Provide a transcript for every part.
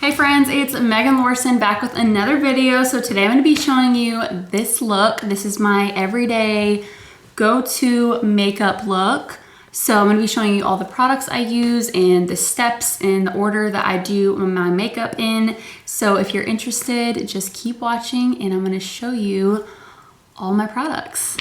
Hey friends, it's Megan Lorson back with another video. So today I'm going to be showing you this look. This is my everyday go-to makeup look. So I'm going to be showing you all the products I use and the steps and the order that I do my makeup in. So if you're interested, just keep watching and I'm going to show you all my products.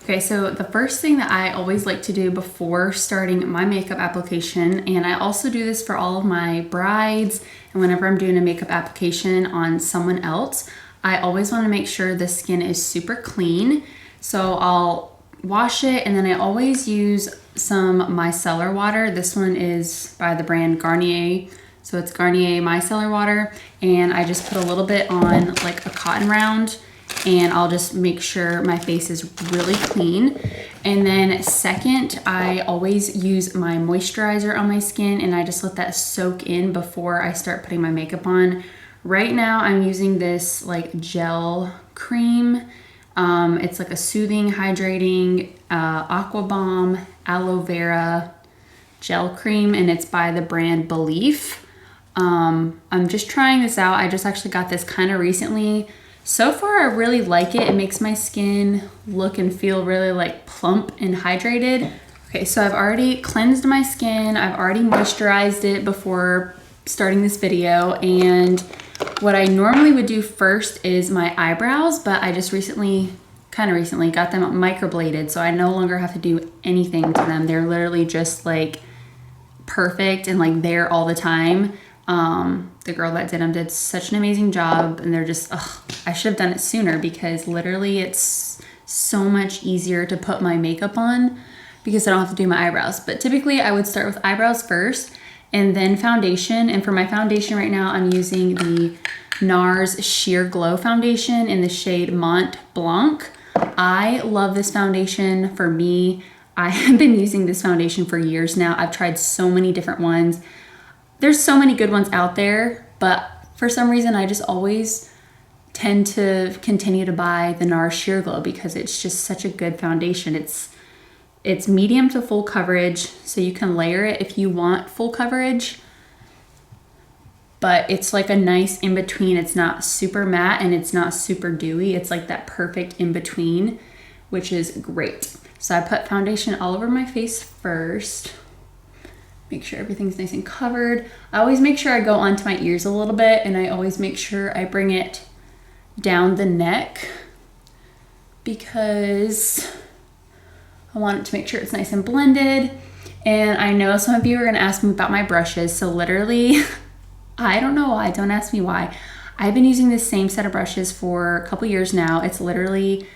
Okay, so the first thing that I always like to do before starting my makeup application, and I also do this for all of my brides and whenever I'm doing a makeup application on someone else, I always want to make sure the skin is super clean. So I'll wash it and then I always use some micellar water. This one is by the brand Garnier. So it's Garnier micellar water, and I just put a little bit on like a cotton round and I'll just make sure my face is really clean. And then second, I always use my moisturizer on my skin and I just let that soak in before I start putting my makeup on. Right now I'm using this like gel cream. It's like a soothing, hydrating Aqua Bomb aloe vera gel cream, and it's by the brand Belief. I'm just trying this out. I just actually got this kind of recently. So far, I really like it. It makes my skin look and feel really like plump and hydrated. Okay, so I've already cleansed my skin. I've already moisturized it before starting this video. And what I normally would do first is my eyebrows, but I just kind of recently got them microbladed. So I no longer have to do anything to them. They're literally just like perfect and like there all the time. The girl that did them did such an amazing job, and they're just, I should have done it sooner because literally it's so much easier to put my makeup on because I don't have to do my eyebrows. But typically I would start with eyebrows first and then foundation. And for my foundation right now, I'm using the NARS Sheer Glow foundation in the shade Mont Blanc. I love this foundation. For me, I have been using this foundation for years now. I've tried so many different ones. There's so many good ones out there, but for some reason I just always tend to continue to buy the NARS Sheer Glow because it's just such a good foundation. It's medium to full coverage, so you can layer it if you want full coverage, but it's like a nice in between. It's not super matte and it's not super dewy. It's like that perfect in between, which is great. So I put foundation all over my face first. Make sure everything's nice and covered. I always make sure I go onto my ears a little bit, and I always make sure I bring it down the neck because I want it to make sure it's nice and blended. And I know some of you are gonna ask me about my brushes, so literally, I don't know why, don't ask me why. I've been using this same set of brushes for a couple years now. It's literally,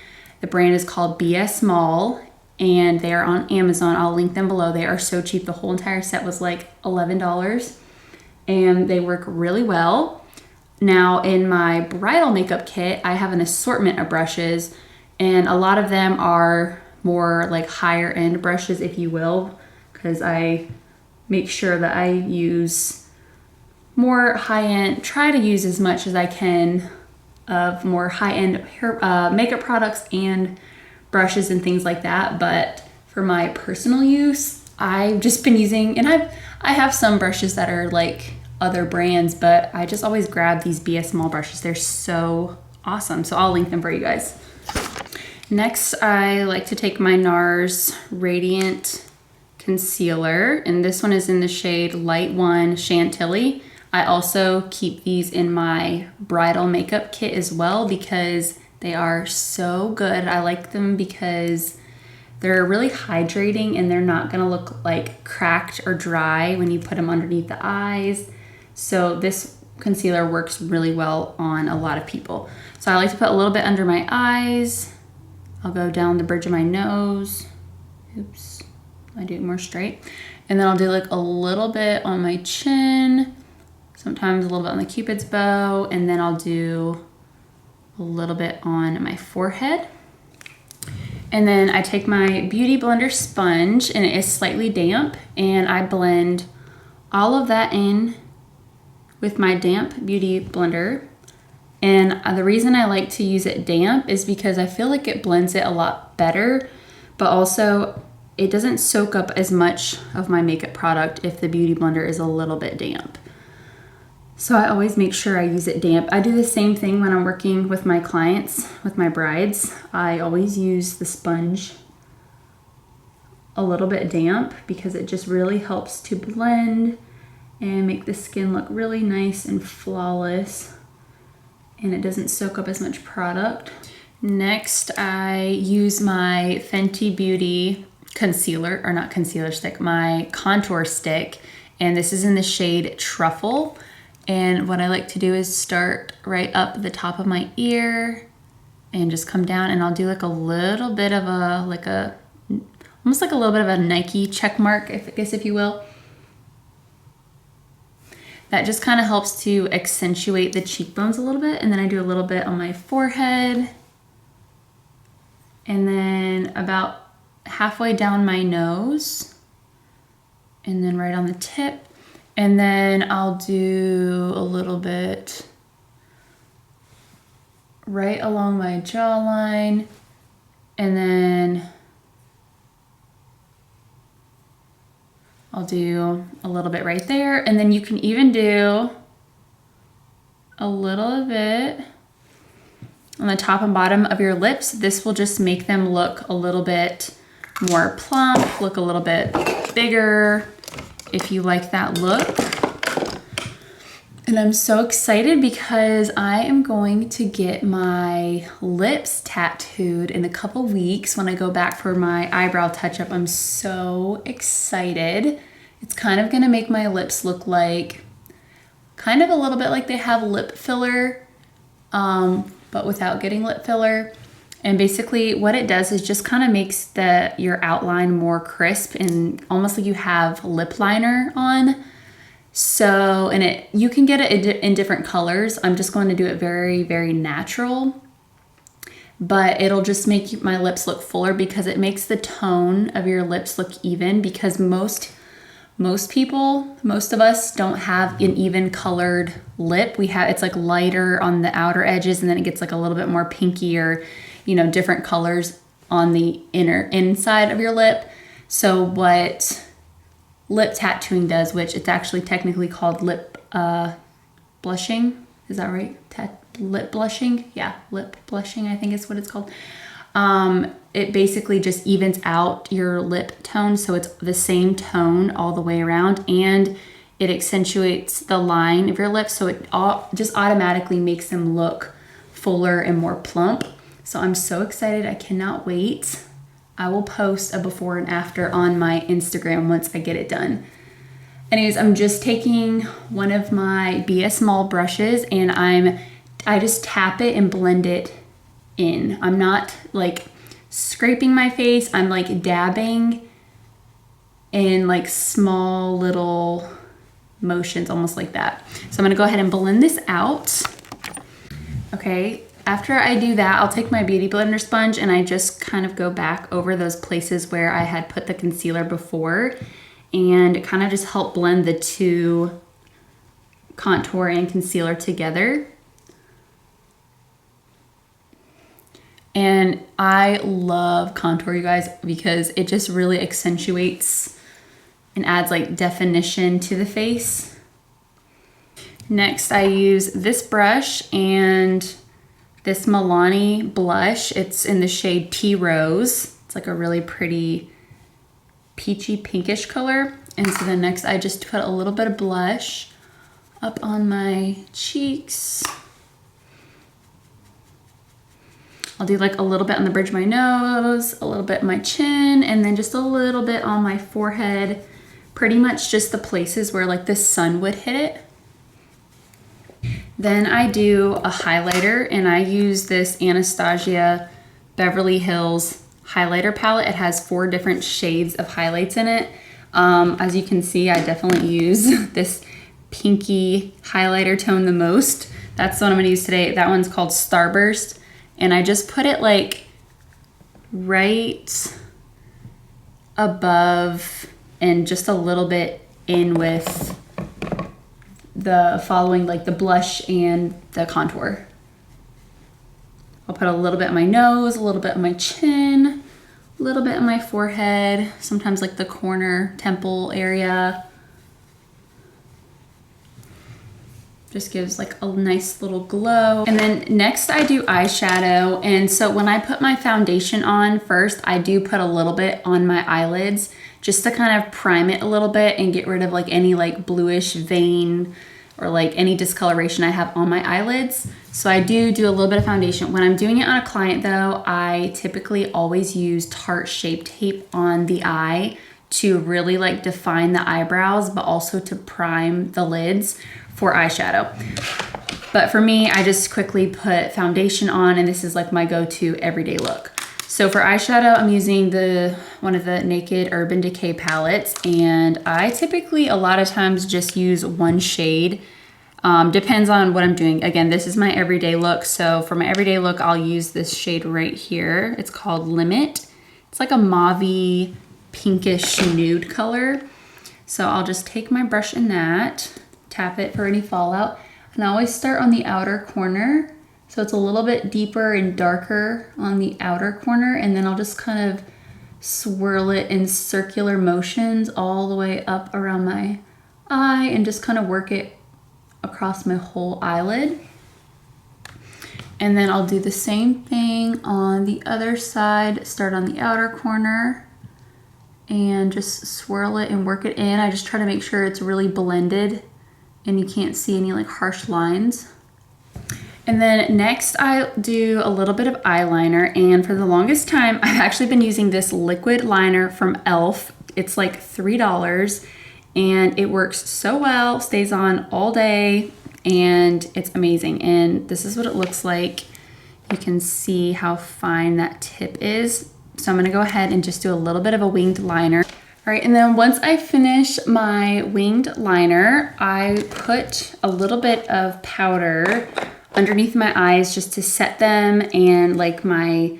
the brand is called BS Mall, and they are on Amazon. I'll link them below. They are so cheap. The whole entire set was like $11 and they work really well. Now in my bridal makeup kit, I have an assortment of brushes, and a lot of them are more like higher end brushes, if you will, because I make sure that I use more high end, try to use as much as I can of more high end makeup products and brushes and things like that. But for my personal use, I've just been using, and I have some brushes that are like other brands, but I just always grab these BS Mall brushes. They're so awesome. So I'll link them for you guys. Next, I like to take my NARS Radiant Concealer, and this one is in the shade Light 1 Chantilly. I also keep these in my bridal makeup kit as well because they are so good. I like them because they're really hydrating and they're not gonna look like cracked or dry when you put them underneath the eyes. So this concealer works really well on a lot of people. So I like to put a little bit under my eyes. I'll go down the bridge of my nose. Oops, I do it more straight. And then I'll do like a little bit on my chin, sometimes a little bit on the Cupid's bow, and then I'll do a little bit on my forehead. And then I take my Beauty Blender sponge, and it is slightly damp, and I blend all of that in with my damp Beauty Blender. And the reason I like to use it damp is because I feel like it blends it a lot better, but also it doesn't soak up as much of my makeup product if the Beauty Blender is a little bit damp. So I always make sure I use it damp. I do the same thing when I'm working with my clients, with my brides. I always use the sponge a little bit damp because it just really helps to blend and make the skin look really nice and flawless, and it doesn't soak up as much product. Next, I use my Fenty Beauty concealer, or not concealer stick, my contour stick, and this is in the shade Truffle. And what I like to do is start right up the top of my ear and just come down, and I'll do like a little bit of a, almost like a little bit of a Nike check mark, I guess, if you will. That just kind of helps to accentuate the cheekbones a little bit. And then I do a little bit on my forehead. And then about halfway down my nose. And then right on the tip. And then I'll do a little bit right along my jawline. And then I'll do a little bit right there, and then you can even do a little bit on the top and bottom of your lips. This will just make them look a little bit more plump, look a little bit bigger, if you like that look. And I'm so excited because I am going to get my lips tattooed in a couple weeks when I go back for my eyebrow touch-up. I'm so excited. It's kind of gonna make my lips look like, kind of a little bit like they have lip filler, but without getting lip filler. And basically what it does is just kind of makes your outline more crisp and almost like you have lip liner on. So, and you can get it in different colors. I'm just going to do it very, very natural, but it'll just make my lips look fuller because it makes the tone of your lips look even, because most of us don't have an even colored lip. It's like lighter on the outer edges, and then it gets like a little bit more pinky or, different colors on the inside of your lip. So what lip tattooing does, which it's actually technically called lip blushing. Is that right? Lip blushing? Yeah, lip blushing, I think is what it's called. It basically just evens out your lip tone, so it's the same tone all the way around, and it accentuates the line of your lips, so it just automatically makes them look fuller and more plump. So I'm so excited. I cannot wait. I will post a before and after on my Instagram once I get it done. Anyways, I'm just taking one of my BS Small brushes, and I just tap it and blend it in. I'm not like scraping my face. I'm like dabbing in like small little motions, almost like that. So I'm gonna go ahead and blend this out. Okay. After I do that, I'll take my Beauty Blender sponge and I just kind of go back over those places where I had put the concealer before, and kind of just help blend the two, contour and concealer, together. And I love contour, you guys, because it just really accentuates and adds like definition to the face. Next, I use this brush and this Milani blush. It's in the shade Tea Rose. It's like a really pretty peachy pinkish color. And so then next I just put a little bit of blush up on my cheeks. I'll do like a little bit on the bridge of my nose, a little bit on my chin, and then just a little bit on my forehead. Pretty much just the places where like the sun would hit it. Then I do a highlighter, and I use this Anastasia Beverly Hills highlighter palette. It has 4 different shades of highlights in it. As you can see, I definitely use this pinky highlighter tone the most. That's the one I'm gonna use today. That one's called Starburst. And I just put it like right above and just a little bit in with the following, like the blush and the contour. I'll put a little bit on my nose, a little bit on my chin, a little bit on my forehead, sometimes like the corner temple area. Just gives like a nice little glow. And then next I do eyeshadow. And so when I put my foundation on first, I do put a little bit on my eyelids just to kind of prime it a little bit and get rid of like any like bluish vein or like any discoloration I have on my eyelids. So I do a little bit of foundation. When I'm doing it on a client though, I typically always use Tarte Shape Tape on the eye to really like define the eyebrows, but also to prime the lids for eyeshadow. But for me, I just quickly put foundation on, and this is like my go-to everyday look. So for eyeshadow, I'm using one of the Naked Urban Decay palettes, and I typically a lot of times just use one shade. Depends on what I'm doing. Again, this is my everyday look. So for my everyday look, I'll use this shade right here. It's called Limit. It's like a mauve-y, pinkish nude color. So I'll just take my brush in that, tap it for any fallout. And I always start on the outer corner. So it's a little bit deeper and darker on the outer corner. And then I'll just kind of swirl it in circular motions all the way up around my eye and just kind of work it across my whole eyelid. And then I'll do the same thing on the other side. Start on the outer corner and just swirl it and work it in. I just try to make sure it's really blended and you can't see any like harsh lines. And then next I do a little bit of eyeliner, and for the longest time I've actually been using this liquid liner from e.l.f. It's like $3 and it works so well, stays on all day, and it's amazing. And this is what it looks like. You can see how fine that tip is. So I'm gonna go ahead and just do a little bit of a winged liner. All right, and then once I finish my winged liner, I put a little bit of powder underneath my eyes just to set them, and like my,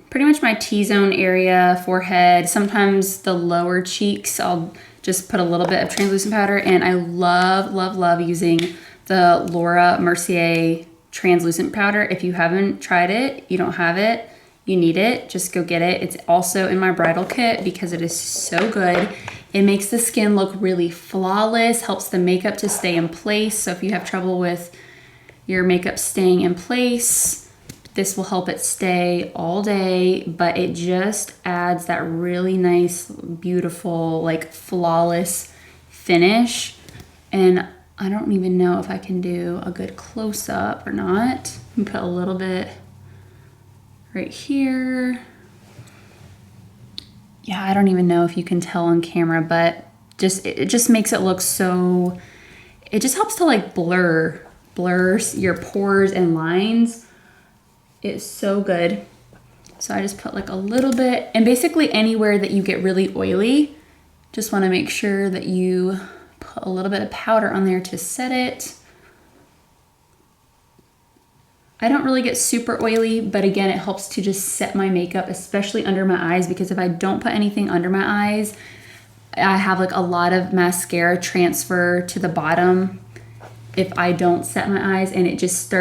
pretty much my T-zone area, forehead, sometimes the lower cheeks, I'll just put a little bit of translucent powder. And I love, love, love using the Laura Mercier translucent powder. If you haven't tried it, you don't have it, you need it, just go get it. It's also in my bridal kit because it is so good. It makes the skin look really flawless, helps the makeup to stay in place. So if you have trouble with your makeup staying in place, this will help it stay all day, but it just adds that really nice, beautiful, like flawless finish. And I don't even know if I can do a good close-up or not. I'm gonna put a little bit right here. Yeah, I don't even know if you can tell on camera, but it just makes it look so, it just helps to like blur your pores and lines. It's so good. So I just put like a little bit, and basically anywhere that you get really oily, just want to make sure that you put a little bit of powder on there to set it. I don't really get super oily, but again, it helps to just set my makeup, especially under my eyes, because if I don't put anything under my eyes, I have like a lot of mascara transfer to the bottom if I don't set my eyes, and it just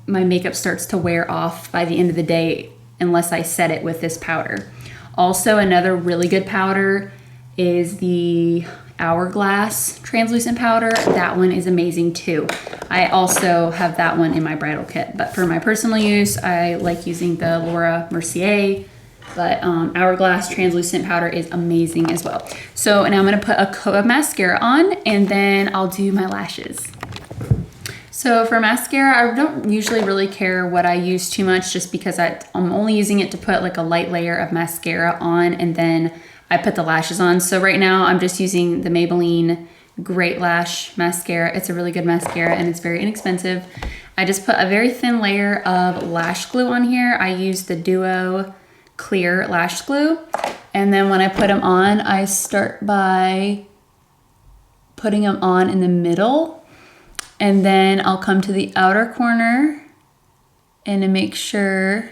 my makeup starts to wear off by the end of the day unless I set it with this powder. Also, another really good powder is the Hourglass translucent powder. That one is amazing too. I also have that one in my bridal kit, but for my personal use, I like using the Laura Mercier, but Hourglass translucent powder is amazing as well. So now I'm gonna put a coat of mascara on, and then I'll do my lashes. So for mascara, I don't usually really care what I use too much, just because I'm only using it to put like a light layer of mascara on, and then I put the lashes on. So right now I'm just using the Maybelline Great Lash Mascara. It's a really good mascara and it's very inexpensive. I just put a very thin layer of lash glue on here. I use the Duo Clear Lash Glue. And then when I put them on, I start by putting them on in the middle. And then I'll come to the outer corner and make sure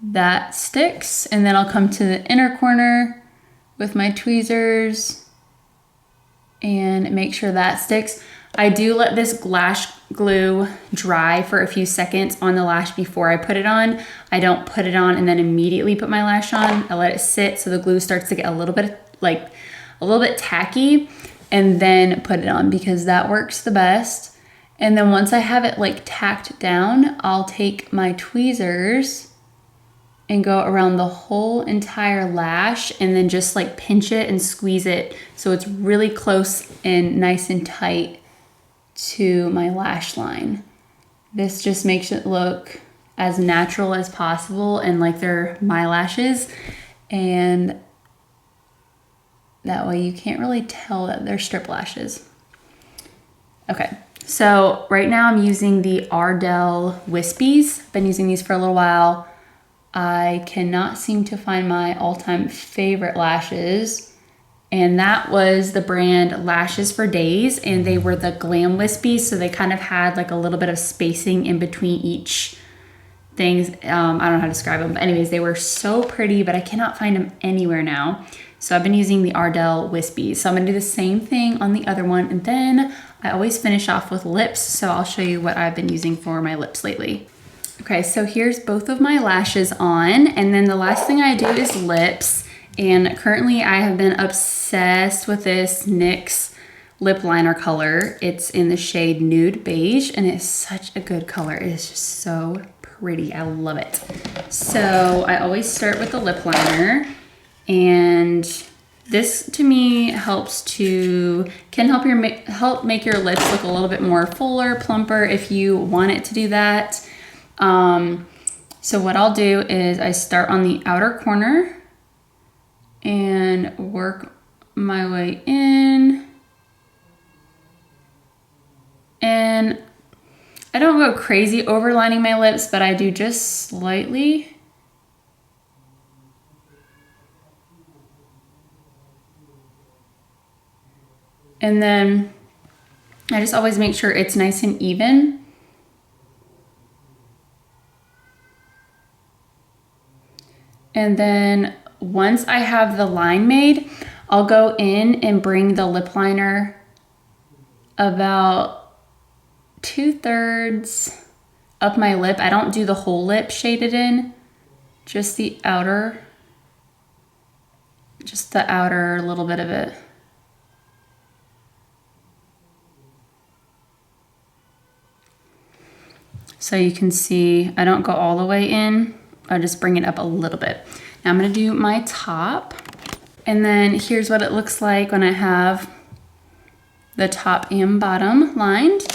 that sticks, and then I'll come to the inner corner with my tweezers and make sure that sticks. I do let this lash glue dry for a few seconds on the lash before I put it on. I don't put it on and then immediately put my lash on. I let it sit so the glue starts to get a little bit tacky, and then put it on because that works the best. And then once I have it like tacked down, I'll take my tweezers and go around the whole entire lash and then just like pinch it and squeeze it so it's really close and nice and tight to my lash line. This just makes it look as natural as possible and like they're my lashes, and that way you can't really tell that they're strip lashes. Okay, so right now I'm using the Ardell Wispies. I've been using these for a little while. I cannot seem to find my all-time favorite lashes, and that was the brand Lashes for Days, and they were the Glam Wispies, so they kind of had like a little bit of spacing in between each things. I don't know how to describe them, but anyways, they were so pretty, but I cannot find them anywhere now. So I've been using the Ardell Wispies. So I'm gonna do the same thing on the other one, and then I always finish off with lips, so I'll show you what I've been using for my lips lately. Okay, so here's both of my lashes on, and then the last thing I do is lips. And currently I have been obsessed with this NYX lip liner color. It's in the shade Nude Beige, and it's such a good color. It is just so pretty, I love it. So I always start with the lip liner, and this to me can help make your lips look a little bit more fuller, plumper if you want it to do that. So what I'll do is I start on the outer corner and work my way in. And I don't go crazy overlining my lips, but I do just slightly. And then I just always make sure it's nice and even. And then once I have the line made, I'll go in and bring the lip liner about 2/3 up my lip. I don't do the whole lip shaded in, just the outer little bit of it. So you can see I don't go all the way in. I'll just bring it up a little bit. Now I'm gonna do my top, and then here's what it looks like when I have the top and bottom lined.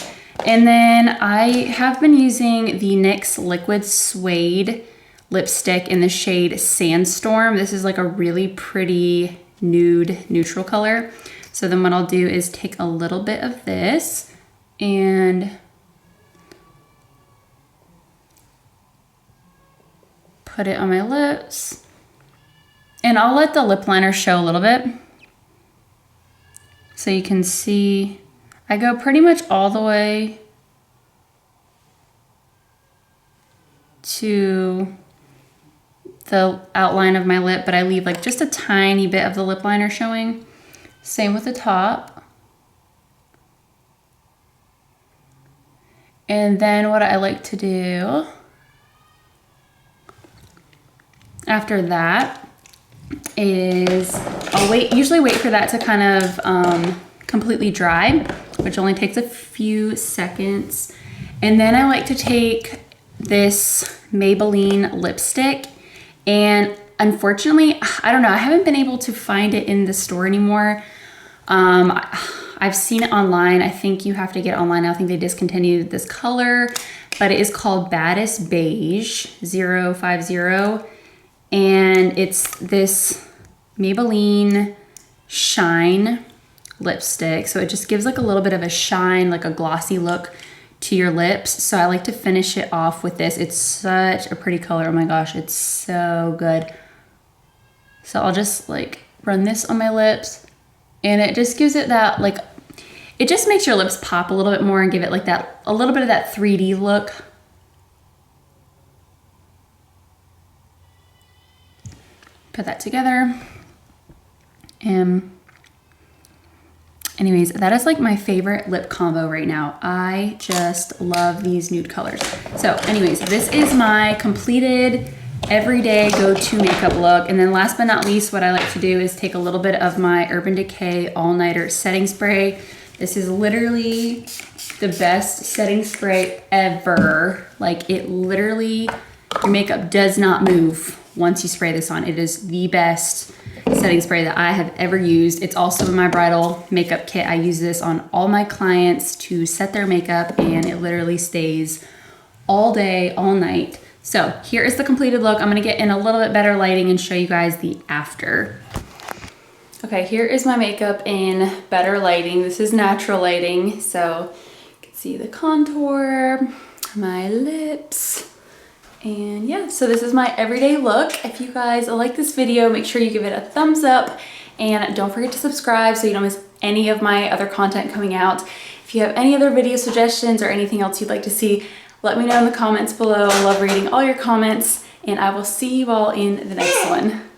And then I have been using the NYX Liquid Suede lipstick in the shade Sandstorm. This is like a really pretty nude neutral color. So then what I'll do is take a little bit of this and put it on my lips, and I'll let the lip liner show a little bit so you can see I go pretty much all the way to the outline of my lip, but I leave like just a tiny bit of the lip liner showing. Same with the top. And then what I like to do after that is I'll usually wait for that to kind of completely dry, which only takes a few seconds. And then I like to take this Maybelline lipstick, and unfortunately, I don't know, I haven't been able to find it in the store anymore. I've seen it online. I think you have to get it online. I think they discontinued this color, but it is called Baddest Beige 050. And it's this Maybelline Shine lipstick. So it just gives like a little bit of a shine, like a glossy look to your lips. So I like to finish it off with this. It's such a pretty color. Oh my gosh, it's so good. So I'll just like run this on my lips, and it just gives it that like, it just makes your lips pop a little bit more and give it like that, a little bit of that 3D look. Put that together. And anyways, that is like my favorite lip combo right now. I just love these nude colors. So anyways, this is my completed everyday go-to makeup look. And then last but not least, what I like to do is take a little bit of my Urban Decay All Nighter setting spray. This is literally the best setting spray ever. Like, it literally, your makeup does not move once you spray this on. It is the best setting spray that I have ever used. It's also in my bridal makeup kit. I use this on all my clients to set their makeup, and it literally stays all day, all night. So here is the completed look. I'm gonna get in a little bit better lighting and show you guys the after. Okay, here is my makeup in better lighting. This is natural lighting, so you can see the contour, my lips, and yeah, so this is my everyday look. If you guys like this video, make sure you give it a thumbs up, and don't forget to subscribe so you don't miss any of my other content coming out. If you have any other video suggestions or anything else you'd like to see, let me know in the comments below. I love reading all your comments, and I will see you all in the next one.